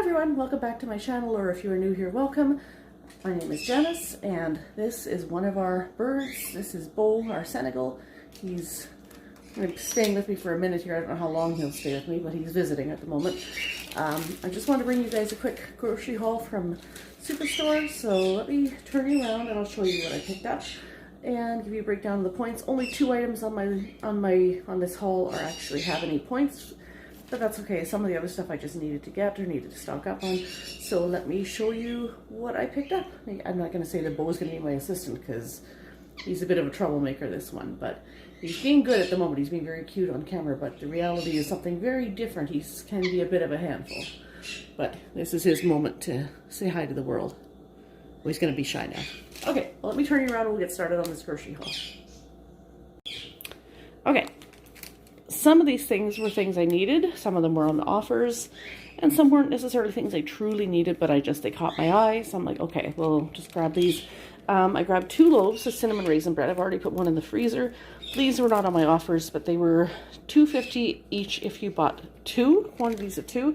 everyone, welcome back to my channel, or if you are new here, welcome. My name is Janice, and this is one of our birds. This is Bo, our Senegal. He's staying with me for a minute here. I don't know how long he'll stay with me, but he's visiting at the moment. I just want to bring you guys a quick grocery haul from Superstore, so let me turn you around and I'll show you what I picked up and give you a breakdown of the points. Only 2 items on this haul are actually have any points, but that's okay. Some of the other stuff I just needed to get or needed to stock up on. So let me show you what I picked up. I'm not going to say that Bo's going to be my assistant because he's a bit of a troublemaker, this one, but he's being good at the moment. He's being very cute on camera, but the reality is something very different. He can be a bit of a handful, but this is his moment to say hi to the world. Well, he's going to be shy now. Okay, well, let me turn you around and we'll get started on this grocery haul. Okay. Some of these things were things I needed, some of them were on offers, and some weren't necessarily things I truly needed, but they caught my eye, so I'm like, okay, we'll just grab these. I grabbed 2 loaves of cinnamon raisin bread. I've already put one in the freezer. These were not on my offers, but they were $2.50 each if you bought 2 quantities of 2.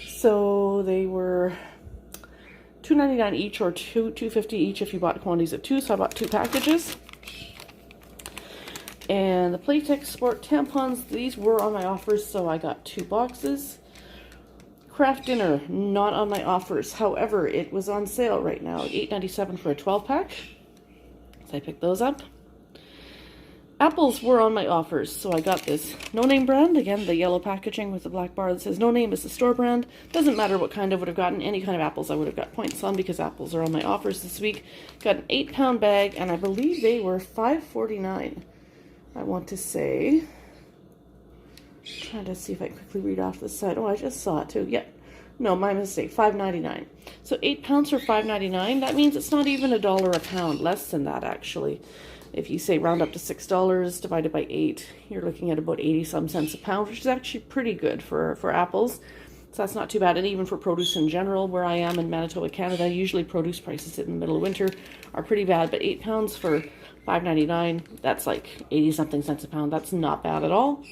So they were $2.99 each, or $2.50 each if you bought quantities of 2. So I bought 2 packages. And the Playtex Sport tampons, these were on my offers, so I got 2 boxes. Kraft Dinner, not on my offers. However, it was on sale right now, $8.97 for a 12-pack. So I picked those up. Apples were on my offers, so I got this No Name brand. Again, the yellow packaging with the black bar that says No Name is the store brand. Doesn't matter what kind I would have gotten. Any kind of apples I would have got points on because apples are on my offers this week. Got an 8-pound bag, and I believe they were $5.49. I want to say, trying to see if I can quickly read off the side. Oh, I just saw it too. Yeah, no, my mistake. $5.99. So 8 pounds for $5.99. That means it's not even $1 a pound. Less than that, actually. If you say round up to $6 divided by 8, you're looking at about 80-some cents a pound, which is actually pretty good for apples. So that's not too bad. And even for produce in general, where I am in Manitoba, Canada, usually produce prices in the middle of winter are pretty bad. But 8 pounds for $5.99, that's like 80-something cents a pound. That's not bad at all.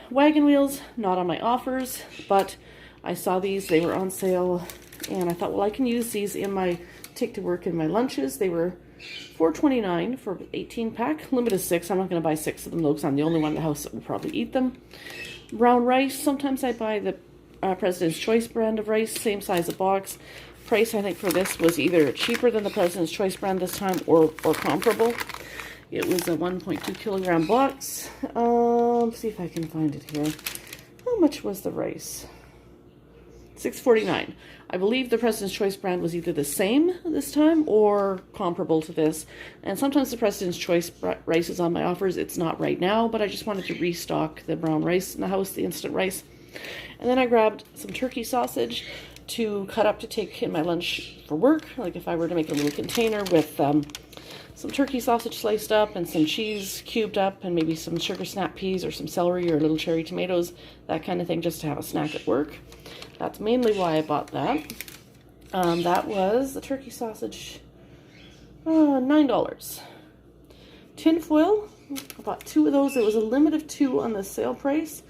Wagon wheels, not on my offers, but I saw these. They were on sale, and I thought, well, I can use these in my take to work in my lunches. They were $4.29 for 18-pack, limit of 6. I'm not going to buy 6 of them, though, because I'm the only one in the house that will probably eat them. Brown rice, sometimes I buy the President's Choice brand of rice, same size of box. Price, I think, for this was either cheaper than the President's Choice brand this time or comparable. It was a 1.2 kilogram box. Let's see if I can find it here. How much was the rice? $6.49. I believe the President's Choice brand was either the same this time or comparable to this. And sometimes the President's Choice rice is on my offers. It's not right now, but I just wanted to restock the brown rice in the house, the instant rice. And then I grabbed some turkey sausage to cut up to take in my lunch for work. Like if I were to make a little container with some turkey sausage sliced up and some cheese cubed up and maybe some sugar snap peas or some celery or little cherry tomatoes, that kind of thing, just to have a snack at work. That's mainly why I bought that. That was the turkey sausage, $9. Tin foil, I bought 2 of those. It was a limit of 2 on the sale price.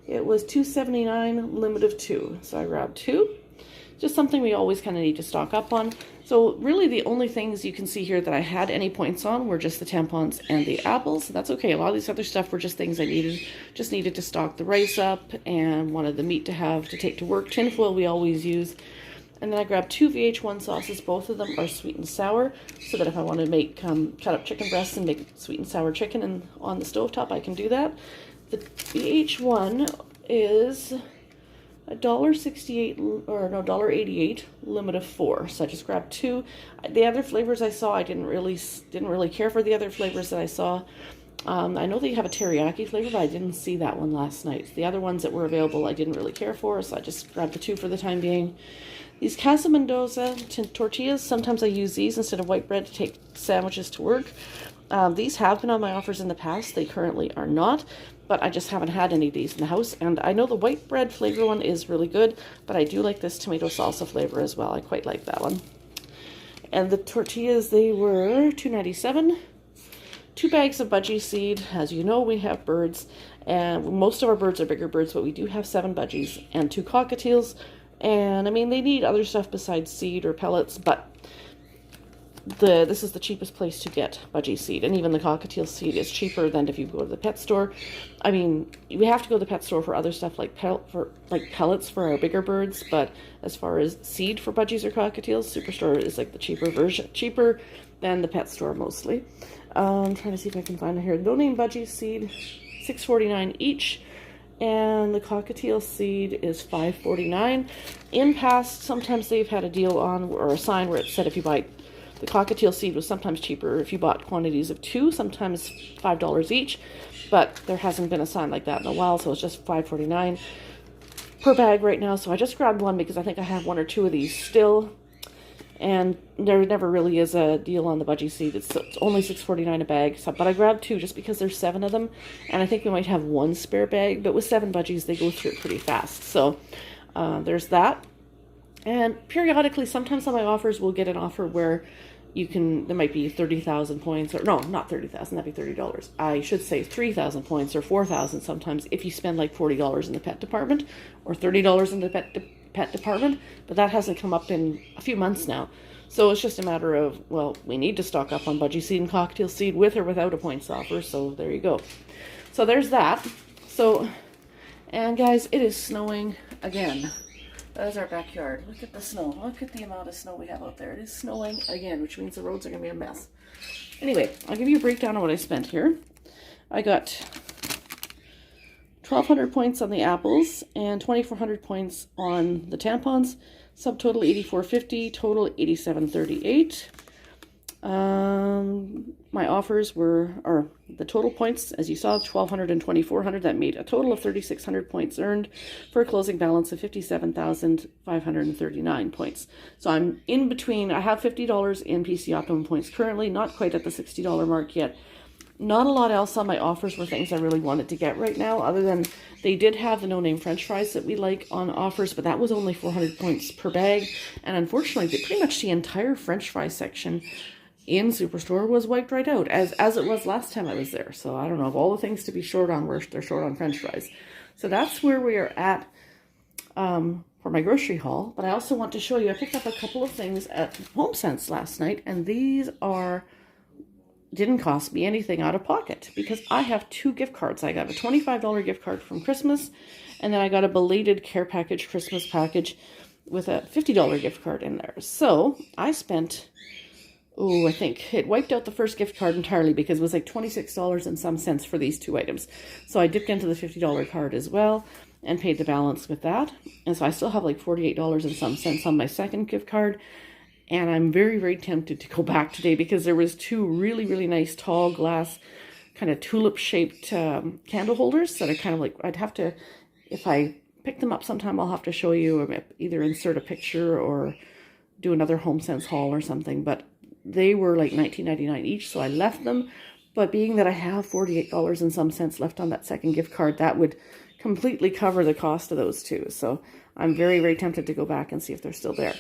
It was $2.79, limit of 2. So I grabbed 2. Just something we always kind of need to stock up on. So really the only things you can see here that I had any points on were just the tampons and the apples. That's okay. A lot of these other stuff were just things I needed. Just needed to stock the rice up and wanted the meat to have to take to work. Tinfoil we always use. And then I grabbed 2 VH1 sauces. Both of them are sweet and sour, so that if I want to make cut up chicken breasts and make sweet and sour chicken on the stovetop, I can do that. The VH1 is $1.68 or no, $1.88, limit of 4. So I just grabbed 2. The other flavors I saw, I didn't really care for the other flavors that I saw. I know they have a teriyaki flavor, but I didn't see that one last night. The other ones that were available I didn't really care for, so I just grabbed the 2 for the time being. These Casa Mendoza tortillas, sometimes I use these instead of white bread to take sandwiches to work. These have been on my offers in the past. They currently are not, but I just haven't had any of these in the house. And I know the white bread flavor one is really good, but I do like this tomato salsa flavor as well. I quite like that one. And the tortillas, they were $2.97. 2 bags of budgie seed. As you know, we have birds, and most of our birds are bigger birds, but we do have 7 budgies and 2 cockatiels. And I mean, they need other stuff besides seed or pellets, but this is the cheapest place to get budgie seed, and even the cockatiel seed is cheaper than if you go to the pet store. I mean, we have to go to the pet store for other stuff like pellets for our bigger birds, but as far as seed for budgies or cockatiels, Superstore is like the cheaper version, cheaper than the pet store mostly. I'm trying to see if I can find it here. No name budgie seed, $6.49 each. And the cockatiel seed is $5.49. In past, sometimes they've had a deal on, or a sign where it said if you buy, the cockatiel seed was sometimes cheaper if you bought quantities of 2, sometimes $5 each, but there hasn't been a sign like that in a while, so it's just $5.49 per bag right now. So I just grabbed one because I think I have 1 or 2 of these still, and there never really is a deal on the budgie seed. It's only $6.49 a bag, so, but I grabbed 2 just because there's 7 of them, and I think we might have 1 spare bag, but with 7 budgies, they go through it pretty fast. So there's that. And periodically, sometimes on my offers, we'll get an offer where there might be 30,000 points, or no, not 30,000, that'd be $30. I should say 3,000 points or 4,000 sometimes if you spend like $40 in the pet department or $30 in the pet department, but that hasn't come up in a few months now. So it's just a matter of, well, we need to stock up on budgie seed and cocktail seed with or without a points offer, so there you go. So there's that. So, and guys, it is snowing again. That is our backyard. Look at the snow. Look at the amount of snow we have out there. It is snowing again, which means the roads are going to be a mess. Anyway, I'll give you a breakdown of what I spent here. I got 1,200 points on the apples and 2,400 points on the tampons. Subtotal $84.50, total $87.38. My offers or the total points, as you saw, 1,200 and 2,400. That made a total of 3,600 points earned for a closing balance of 57,539 points. So I'm in between. I have $50 in PC Optimum points currently, not quite at the $60 mark yet. Not a lot else on my offers were things I really wanted to get right now, other than they did have the no-name French fries that we like on offers, but that was only 400 points per bag. And unfortunately, pretty much the entire French fry section in Superstore was wiped right out, as it was last time I was there. So I don't know, of all the things to be short on, they're short on French fries. So that's where we are at for my grocery haul. But I also want to show you, I picked up a couple of things at HomeSense last night, and these didn't cost me anything out of pocket because I have 2 gift cards. I got a $25 gift card from Christmas, and then I got a belated care package, Christmas package, with a $50 gift card in there. So I spent, I think it wiped out the first gift card entirely because it was like $26 and some cents for these 2 items. So I dipped into the $50 card as well and paid the balance with that. And so I still have like $48 and some cents on my second gift card. And I'm very, very tempted to go back today because there was 2 really, really nice tall glass kind of tulip-shaped candle holders that are kind of like, I'd have to, if I pick them up sometime, I'll have to show you, or either insert a picture or do another HomeSense haul or something. But they were like $19.99 each, so I left them. But being that I have $48 and some cents left on that second gift card, that would completely cover the cost of those 2. So I'm very, very tempted to go back and see if they're still there.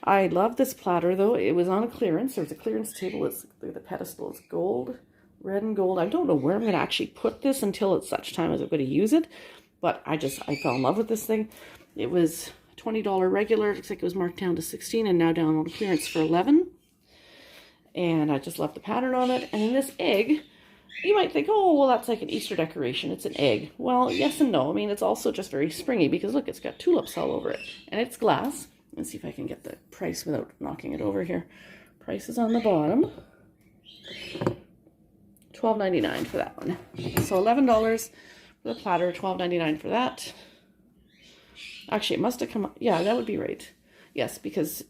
I love this platter, though. It was on a clearance. There's a clearance table. The pedestal is gold, red and gold. I don't know where I'm going to actually put this until it's such time as I'm going to use it. But I fell in love with this thing. It was $20 regular. It looks like it was marked down to $16 and now down on clearance for $11. And I just love the pattern on it. And in this egg, you might think, oh, well, that's like an Easter decoration. It's an egg. Well, yes and no. I mean, it's also just very springy because, look, it's got tulips all over it. And it's glass. Let's see if I can get the price without knocking it over here. Price is on the bottom. $12.99 for that one. So $11 for the platter, $12.99 for that. Actually, it must have come up. Yeah, that would be right. Yes, because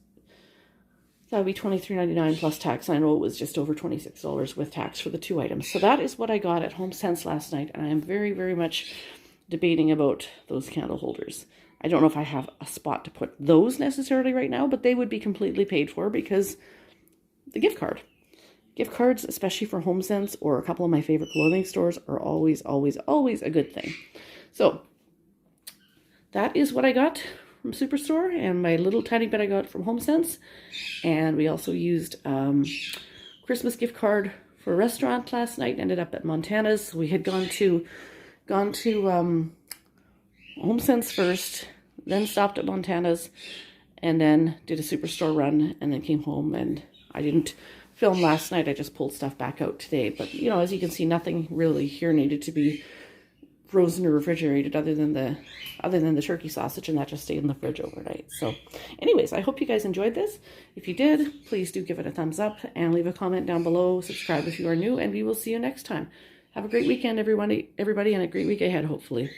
that would be $23.99 plus tax. I know it was just over $26 with tax for the 2 items. So that is what I got at HomeSense last night. And I am very, very much debating about those candle holders. I don't know if I have a spot to put those necessarily right now, but they would be completely paid for because the gift card. Gift cards, especially for HomeSense or a couple of my favorite clothing stores, are always, always, always a good thing. So that is what I got from Superstore and my little tiny bit I got from HomeSense. And we also used Christmas gift card for a restaurant last night. Ended up at Montana's. We had gone to HomeSense first, then stopped at Montana's, and then did a Superstore run, and then came home. And I didn't film last night. I just pulled stuff back out today. But, you know, as you can see, nothing really here needed to be frozen or refrigerated other than the turkey sausage, and that just stayed in the fridge overnight. So anyways, I hope you guys enjoyed this. If you did, please do give it a thumbs up and leave a comment down below. Subscribe if you are new, and we will see you next time. Have a great weekend, everybody, and a great week ahead, hopefully.